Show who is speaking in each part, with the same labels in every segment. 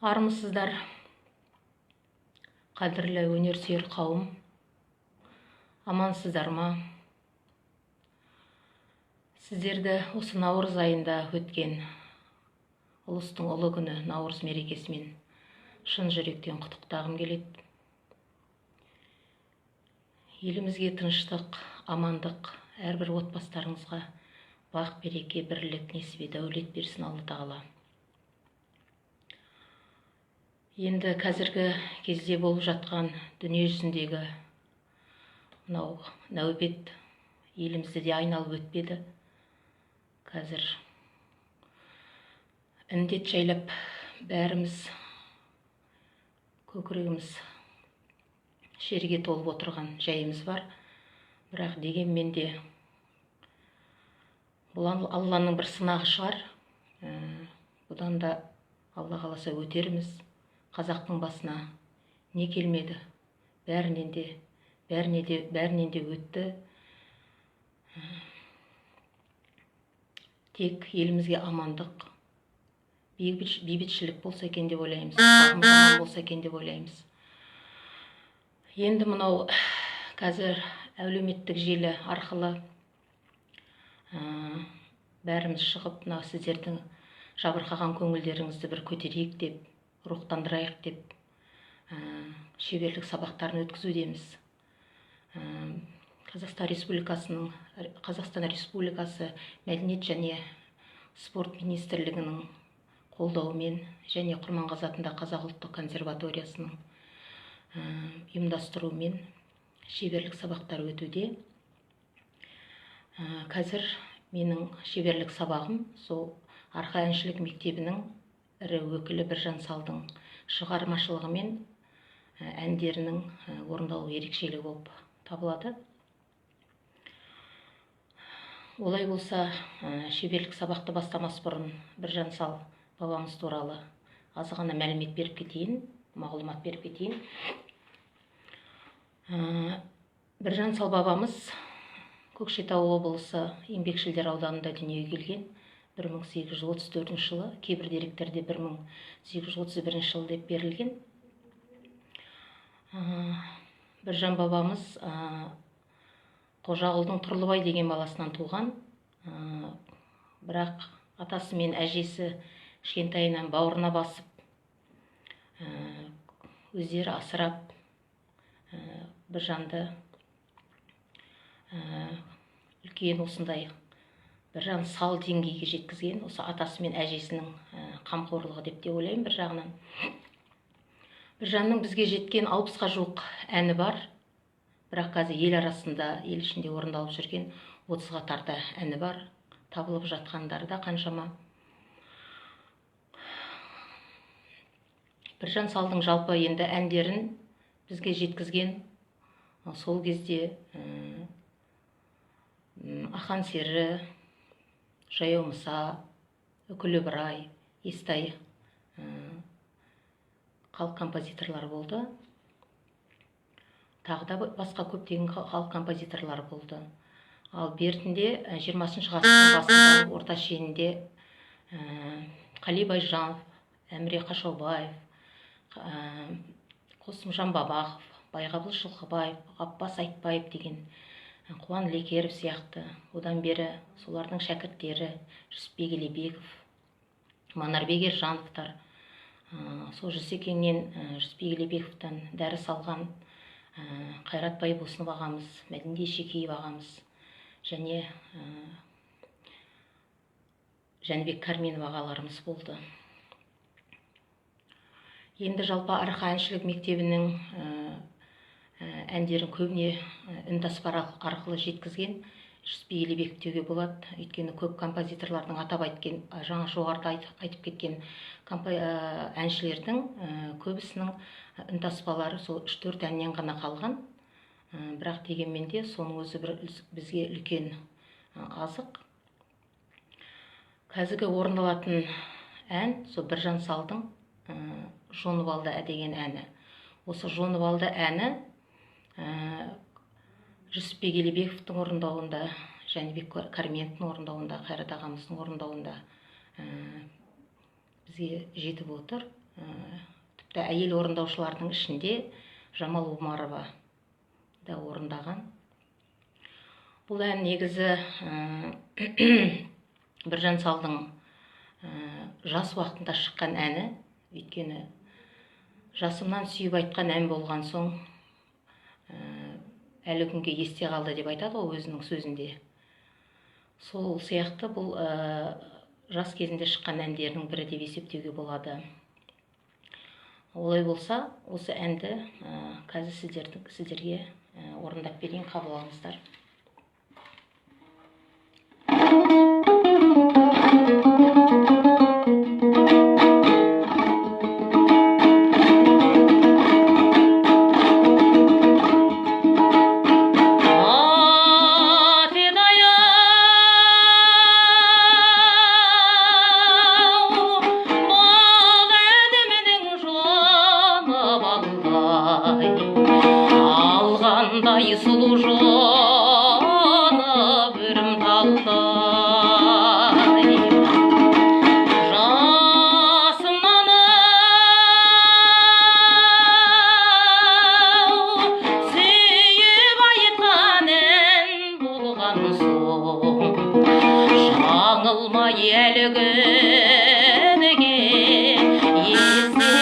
Speaker 1: Армысыздар, қадірлі өнерсүйер қауым, амансыздар ма? Сіздерді осы наурыз айында өткен ұлыстың ұлы күні наурыз мерекесімен шын жүректен құттықтағым келеді. Елімізге тыныштық, амандық, әрбір отбасыларыңызға бақ, береке, бірлік, несібе, дәулет берсін Алла Тағала. Енді қазіргі кезде болып жатқан дүние жүзіндегі мынау нәубет елімізді де айналып өтпеді. Қазір індет жайлап бәріміз көкірегіміз шерге толып отырған жайымыз бар. Бірақ дегенмен де бұл Алланың бір сынағы шығар. Бұдан да Алла қаласа өтерміз. Қазақтың басына не келмеді, бәрінен де өтті. Тек елімізге амандық, бейбітшілік болса екен деп ойлаймыз, аман болса екен деп ойлаймыз. Енді мынау қазір әлеуметтік желі арқылы бәріміз шығып, мынау сіздердің жабырқаған көңілдеріңізді бір көтерейік деп, рухтандырайық деп шеберлік сабақтарын өткізудеміз. Қазақстан Республикасы Мәдениет және спорт министрлігінің қолдауымен және Құрманғазы атындағы Қазақ ұлттық консерваториясының ұйымдастыруымен шеберлік сабақтары өтуде. Қазір менің шеберлік сабағым сол арқа әншілік мектебінің ірі өкілі Біржан Салдың шығармашылығымен әндерінің орындалу ерекшелігі болып табылады. Олай болса, шеберлік сабақты бастамас бұрын Біржан Сал бабамыз туралы аз ғана мәлімет беріп кетейін, мағлұмат беріп кетейін. Біржан Сал бабамыз Көкшетау облысы Еңбекшілдер ауданында дүниеге келген. 1834 жылы, кейбір деректерде 1831 жылы деп берілген. Біржан бабамыз Қожағұлдың Тұрлыбай деген баласынан туған. Бірақ атасы мен әжесі кішкентайынан бауырына басып, өздері асырап, Біржанды үлкен осындай Біржан Сал деңгейге жеткізген, осы атасы мен әжесінің қамқорлығы деп те ойлаймын бір жағынан. Біржанның бізге жеткен 60-ға жуық әні бар. Бірақ қазір ел арасында, ел ішінде орындалып жүрген 30-ға тарта әні бар. Табылып жатқандары да қаншама. Біржан Салдың жалпы енді әндерін бізге жеткізген сол кезде Ақан сері, Жаяу мұса, Үкілі ыбырай, Естай халық композиторлары болды. Тағы да басқа көптеген халық композиторлары болды. Ал бертінде 20-шы ғасырдың басында орта шенінде Қали Байжанов, Әміре Қашаубаев, Қосымжан Бабақов, Байғабыл Жылқыбаев, Ғаппас Айтбаев деген, Қуан Лекеров сияқты, одан бері солардың шәкірттері Жүсіпбек Елебеков, Манарбек Ержановтар, сол Жүсекеңнен Жүсіпбек Елебековтан дәріс алған Қайрат Байбосынов ағамыз, Мәдінде Шекеев ағамыз және Жәнібек Кәрменов ағаларымыз болды. Енді жалпы арқа әншілік мектебінің әндерін көбіне үнтаспар арқылы жеткізген Жүсіпбек Елебеков деуге болады. Өйткені көп композиторлардың атап айтқан, жаңа жоғарыда айтып кеткен әншілердің көбісінің үнтаспалары сол 3-4 әннен ғана қалған. Бірақ дегенмен де соның өзі бізге үлкен азық. Қазіргі орындалатын ән сол Біржан Салдың Жонып алды деген әні. Осы Жонып алды әні Жүсіпбек Елебековтың орындауында, Жәнібек Кәрменовтің орындауында, Қайрат ағамыздың орындауында бізге жетіп отыр. тіпті әйел орындаушылардың ішінде Жамал Омарова да орындаған. Бұл ән негізі Біржан Салдың жас уақытында шыққан әні, өйткені жасымнан сүйіп айтқан ән болған соң әлі күнге есте қалды деп айтады ғой өзінің сөзінде. Сол сияқты бұл жас кезінде шыққан әндерінің бірі деп есептеуге болады. Олай болса, осы әнді қазір сіздерге орындап берейін, қабыл алыңыздар. Алғандай сұлу жаны бүрім талдай, жасымнан сүйіп айтқан ән болған соң, жаңылмай әлі күнге есте қалды.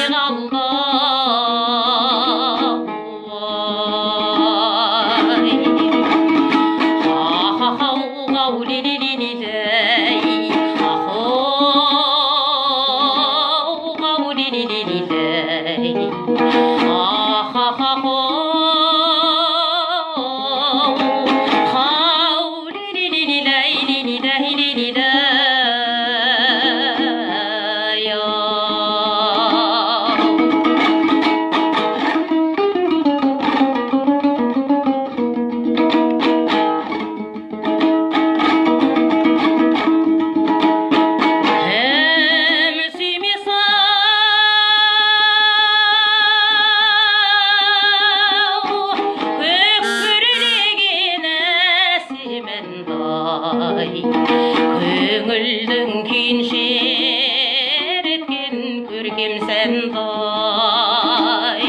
Speaker 1: Көңілдің күйін шерткен көркем сәндай,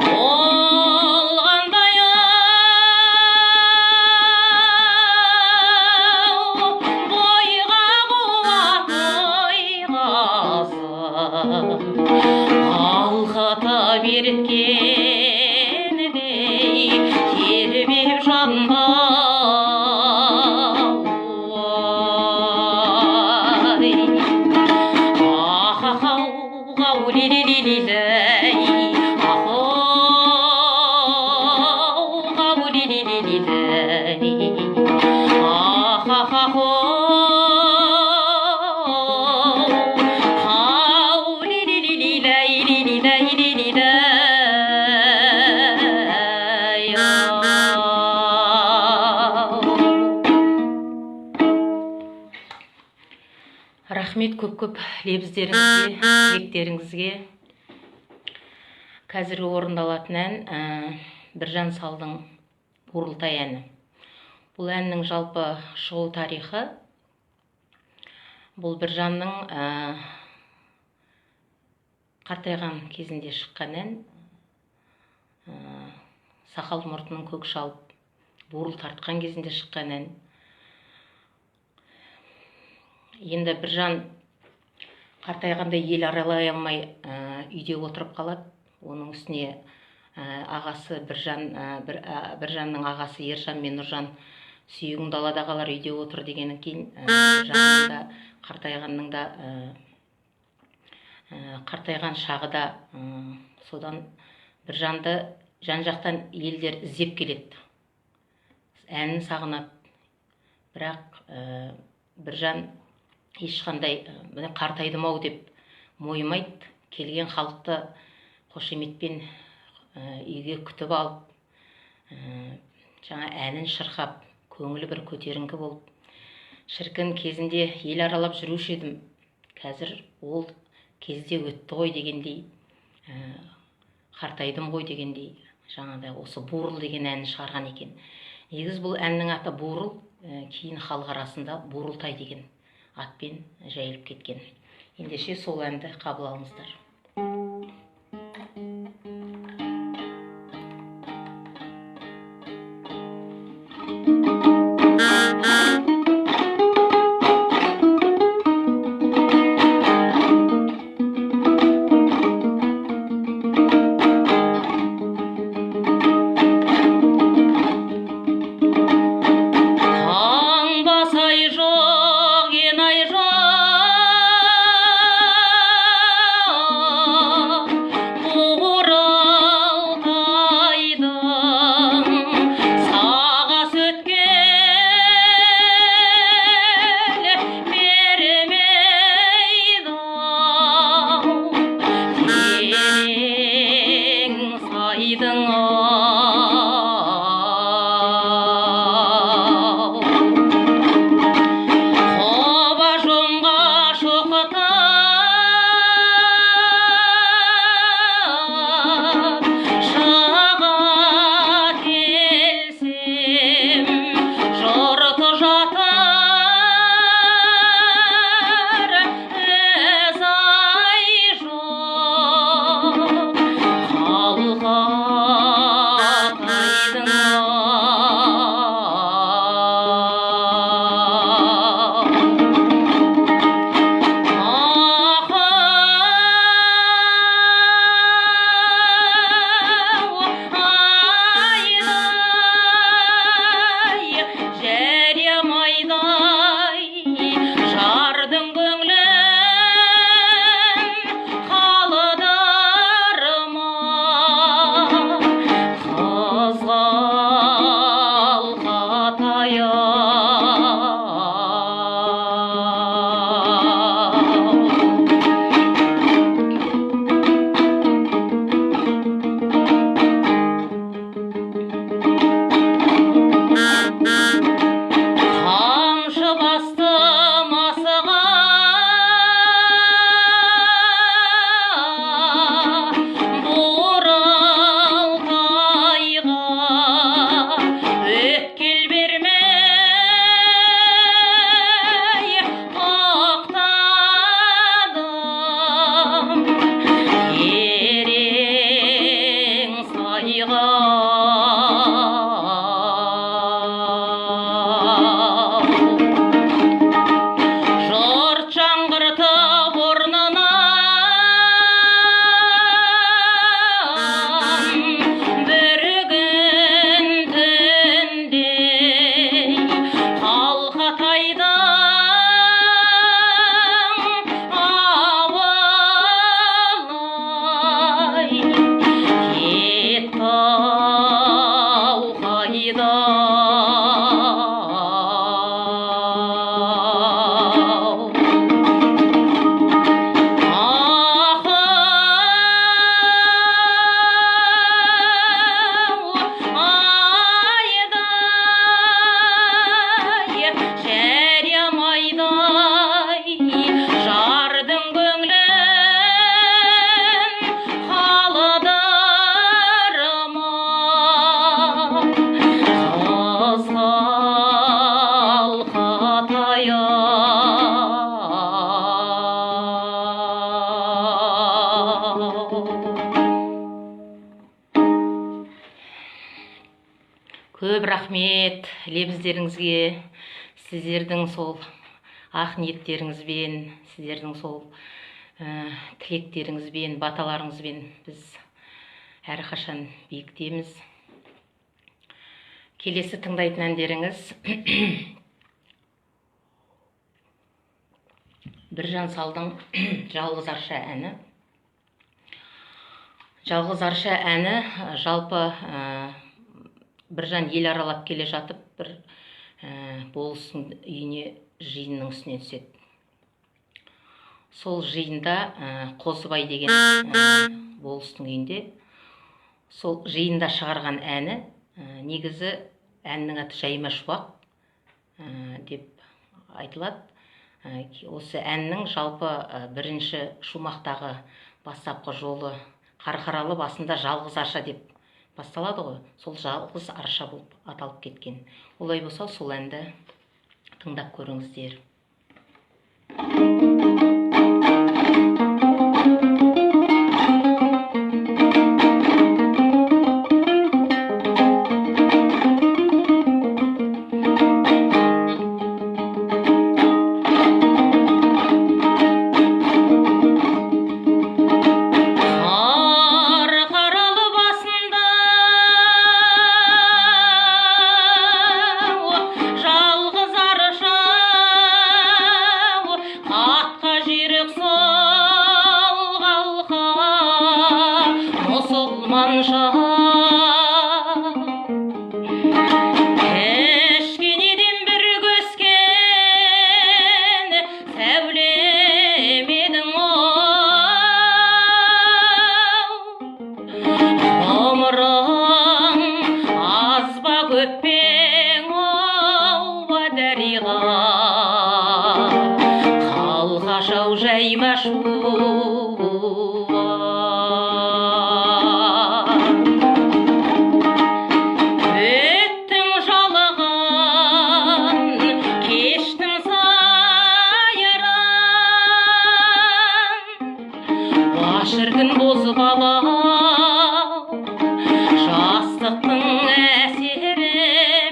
Speaker 1: болғандай бойға қуат ойғасы алқата берткенідей тербеп жанда. Рахмет көп-көп лебіздеріңізге, тілектеріңізге. Қазіргі орындалатын ән Біржан Салдың Бурылтай әні. Бұл әннің жалпы шығу тарихы, бұл Біржанның қартайған кезінде шыққан ән, сақал мұртының көк шалып, бурыл тартқан кезінде шыққан ән. Енді Біржан қартайғанда ел аралай алмай үйде отырып қалады. Оның үстіне ағасы Біржанның ағасы Ержан мен Нұржан сүйегің далада қалар үйде отыр дегеннен кейін Біржанның да қартайғанның да қартайған шағы да содан Біржанды жан-жақтан елдер іздеп келеді. Әнін сағынады. Бірақ Біржан ешқандай қартайдым-ау деп мойымайды. Келген халықты қошеметпен үйге күтіп алып, жаңа әнін шырқап, көңілі бір көтеріңкі болып, шіркін кезінде ел аралап жүруші едім, қазір ол кезде өтті ғой дегендей, қартайдым ғой дегендей, жаңағыдай осы Бурыл деген әнін шығарған екен. Негіз бұл әннің аты Бурыл, кейін халық арасында Бурылтай деген атпен жайылып кеткен. Ендеше сол әнді қабыл алыңыздар. Көп рахмет лебіздеріңізге, сіздердің сол ақ ниеттеріңізбен, сіздердің сол тілектеріңізбен, баталарыңызбен біз әрқашан биіктеміз. Келесі тыңдайтын әндеріңіз Біржан Салдың Жалғыз Арша әні. Жалғыз Арша әні жалпы Біржан ел аралап келе жатып, бір болыстың үйіне жиынның үстіне түседі. Сол жиында Қозыбай деген болыстың үйінде, сол жиында шығарған әні, негізі әннің аты Жайма шуақ деп айтылады. Осы әннің жалпы бірінші шумақтағы бастапқы жолы қарқаралы басында Жалғыз Арша деп басталады ғой, сол Жалғыз Арша болып аталып кеткен. Олай болса, сол әнді тыңдап көріңіздер. жайма өттің жалаған кештің сайран шіркін бозбала жастықтың әсерімен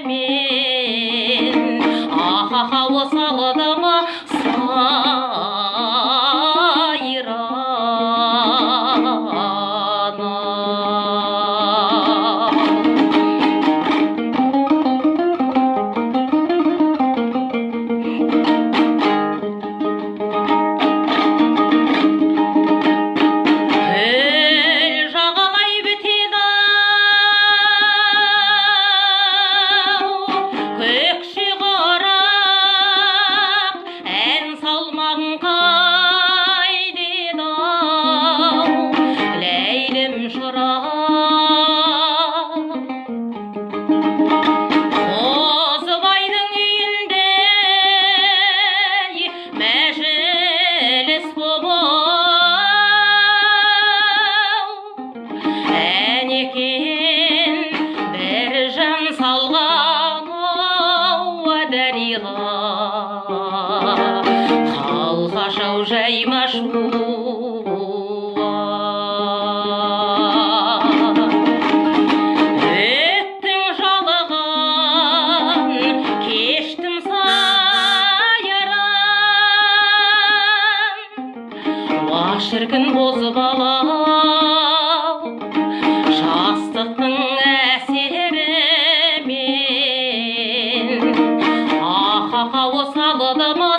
Speaker 1: осалды ма қалқашау жайма өттің жалаған кештім сайран шіркін бозбала жастықтың әсерімен осалды ма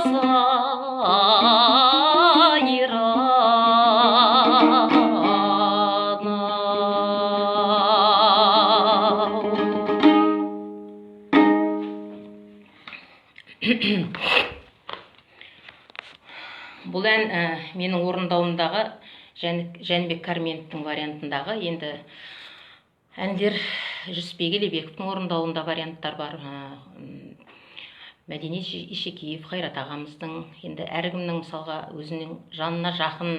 Speaker 1: бұл ән менің орындауымдағы Жәнібек Кәрменовтің вариантындағы. Енді әндер Жүсіпбек Елебековтің орындауында варианттар бар. Мәдениет Ишекеев, Қайрат ағамыздың, енді әркімнің мысалға өзінің жанына жақын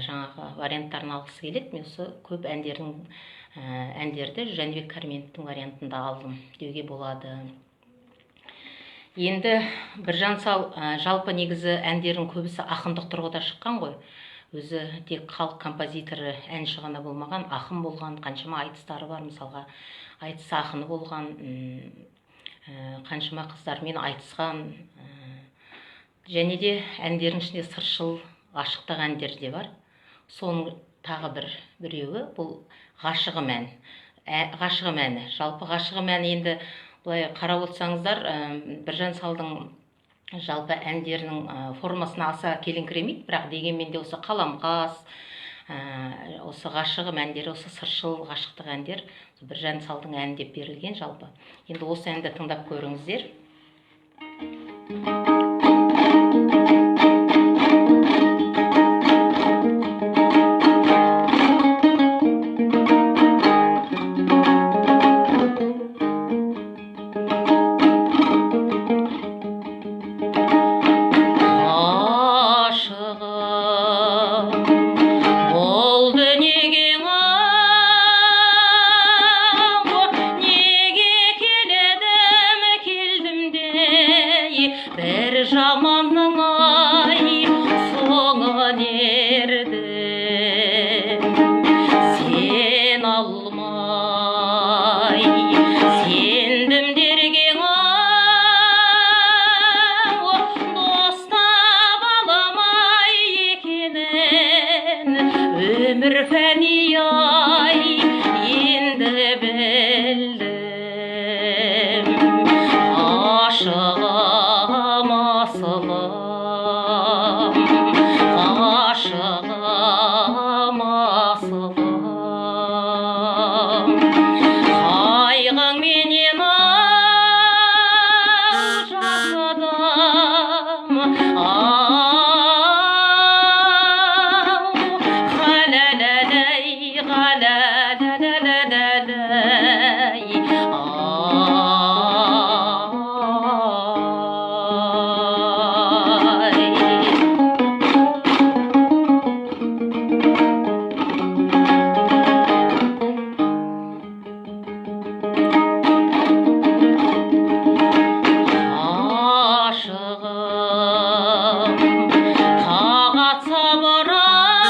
Speaker 1: жаңағы варианттарын алғысы келеді. Мен осы көп әндерді Жәнібек Кәрменовтің вариантында алдым деуге болады. Енді Біржан Сал жалпы негізі әндердің көбісі ақындық тұрғыда шыққан ғой. Өзі тек халық композиторы, әнші ғана болмаған, ақын болған, қаншама айтыстары бар. Мысалға айтыс ақыны болған, қаншама қыздармен айтысқан, және де әндердің ішінде сыршыл, ғашықтық әндер де бар. Соның тағы біреуі бұл ғашығым әні. Жалпы ғашығым әні енді былай қарап отырсаңыздар, Біржан Салдың жалпы әндерінің формасына аса келіңкіремейді, бірақ дегенмен де осы қаламқас, осы ғашығым әндері, осы сыршыл ғашықтық әндер Біржан Салдың әні деп берілген жалпы. Енді осы әнді тыңдап көріңіздер. Бір жаманның ай соңын ердім, сен алмай сендім дерген достап аламай екенін өмір фәни ай енді білдім. Ғашығым асылым, ғашығым асылым, қайғың менен ажырадым, ғаләләләй, ғаләләләләй, тақ атса бұрау,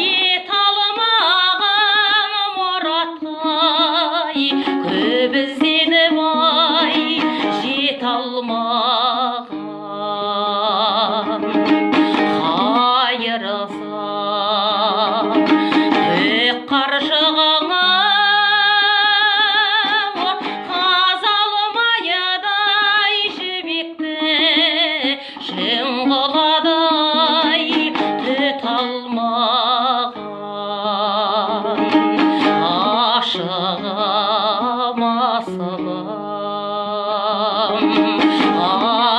Speaker 1: ет алмаған мұратқа, көп ізденіп ай жете алмаған. Қайырылсам төк қаршығаңа, қазалмайдай жібекті шын қоладай түт алмаған. Ашығым асылым,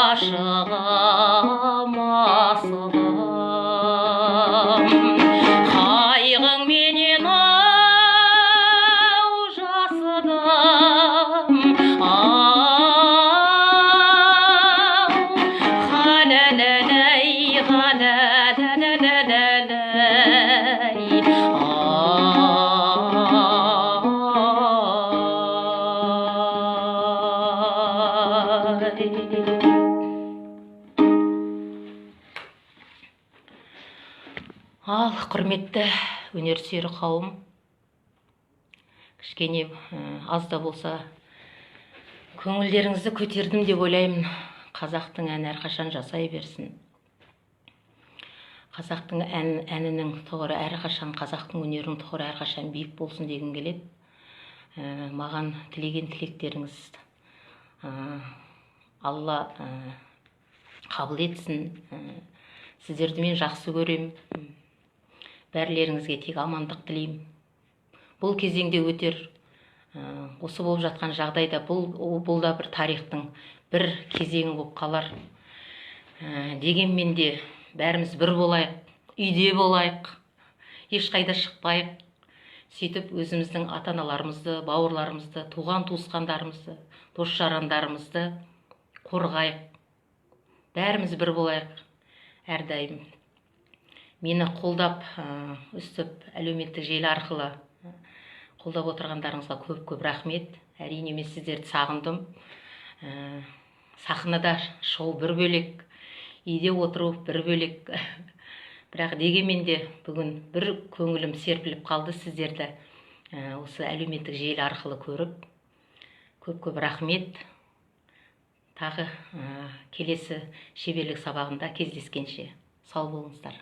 Speaker 1: ашығым асылым, қайғың менен ау жасыдым, ау халәләләй, халәләләләй, Ал құрметті өнерсүйер қауым, кішкене аз да болса көңілдеріңізді көтердім деп ойлаймын. Қазақтың әні әрқашан жасай берсін. Қазақтың әнінің тұғыры әрқашан, қазақтың өнерінің тұғыры әрқашан биік болсын дегім келеді. Маған тілеген тілектеріңіз Алла қабыл етсін. Сіздерді мен жақсы көрем. Бәрлеріңізге тек амандық тілеймін. Бұл кезеңде өтер, осы болып жатқан жағдайда бұл да бір тарихтың бір кезеңі болып қалар. Дегенмен де бәріміз бір болайық, үйде болайық, ешқайда шықпайық. Сөйтіп өзіміздің ата-аналарымызды, бауырларымызды, туған туысқандарымызды, дос-жарандарымызды қорғайық. Бәріміз бір болайық әрдайым. Мені қолдап, үстіп, әлеуметтік желі арқылы қолдап отырғандарыңызға көп рахмет. Әрине мен сіздерді сағындым. Сахнада шоу бір бөлек, үйде отыру бір бөлек. Бірақ дегенмен де бүгін бір көңілім серпіліп қалды сіздерді осы әлеуметтік желі арқылы көріп. Көп рахмет. Тағы келесі шеберлік сабағында кездескенше сау болыңыздар.